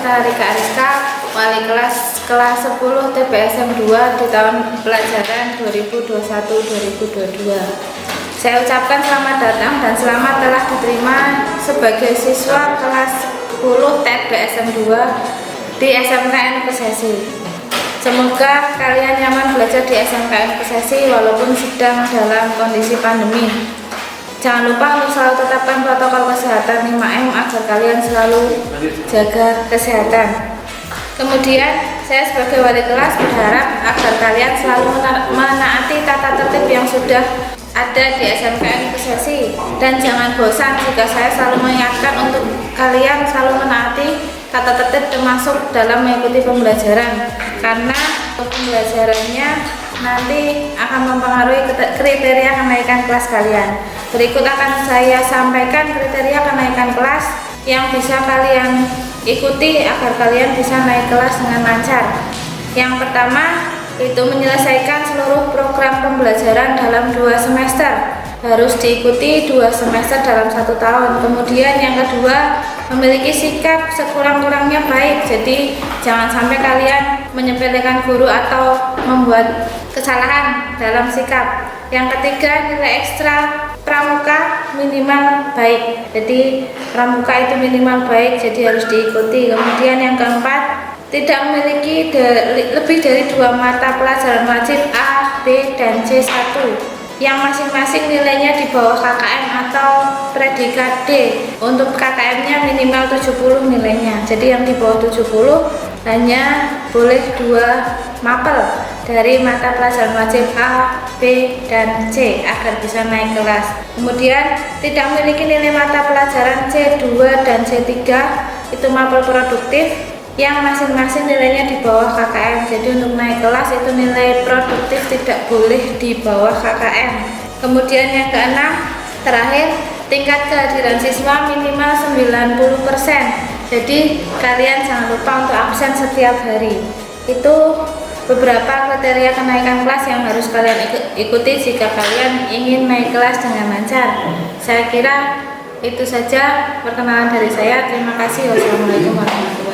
saya Rika Ariska, wali kelas 10 TPSM 2 di tahun pelajaran 2021-2022. Saya ucapkan selamat datang dan selamat telah diterima sebagai siswa kelas 10 TPSM 2 di SMKN Pesesi. Semoga kalian nyaman belajar di SMKN Pesesi walaupun sedang dalam kondisi pandemi. Jangan lupa untuk selalu tetapkan protokol kesehatan 5M agar kalian selalu jaga kesehatan. Kemudian saya sebagai wali kelas berharap agar kalian selalu menaati tata tertib yang sudah ada di SMKN Pesesi, dan jangan bosan jika saya selalu mengingatkan untuk kalian selalu menaati tata tertib termasuk dalam mengikuti pembelajaran, karena pembelajarannya nanti akan mempengaruhi kriteria kenaikan kelas kalian. Berikut akan saya sampaikan kriteria kenaikan kelas yang bisa kalian ikuti agar kalian bisa naik kelas dengan lancar. Yang pertama itu menyelesaikan seluruh program pembelajaran dalam 2 semester. Harus diikuti 2 semester dalam 1 tahun. Kemudian yang kedua, memiliki sikap sekurang-kurangnya baik. Jadi jangan sampai kalian menyepelekan guru atau membuat kesalahan dalam sikap. Yang ketiga, nilai ekstra pramuka minimal baik. Jadi pramuka itu minimal baik, jadi harus diikuti. Kemudian yang keempat, tidak memiliki lebih dari 2 mata pelajaran wajib A, B, dan C1 yang masing-masing nilainya di bawah KKM atau predikat D. Untuk KKM-nya minimal 70 nilainya. Jadi yang di bawah 70 hanya boleh 2 mapel dari mata pelajaran wajib A, B, dan C agar bisa naik kelas. Kemudian tidak memiliki nilai mata pelajaran C2 dan C3, itu mapel produktif yang masing-masing nilainya di bawah KKM. Jadi untuk naik kelas itu nilai produktif tidak boleh di bawah KKM. Kemudian yang keenam, terakhir, tingkat kehadiran siswa minimal 90%. Jadi kalian jangan lupa untuk absen setiap hari. Itu beberapa kriteria kenaikan kelas yang harus kalian ikuti jika kalian ingin naik kelas dengan lancar. Saya kira itu saja perkenalan dari saya. Terima kasih. Wassalamualaikum warahmatullahi wabarakatuh.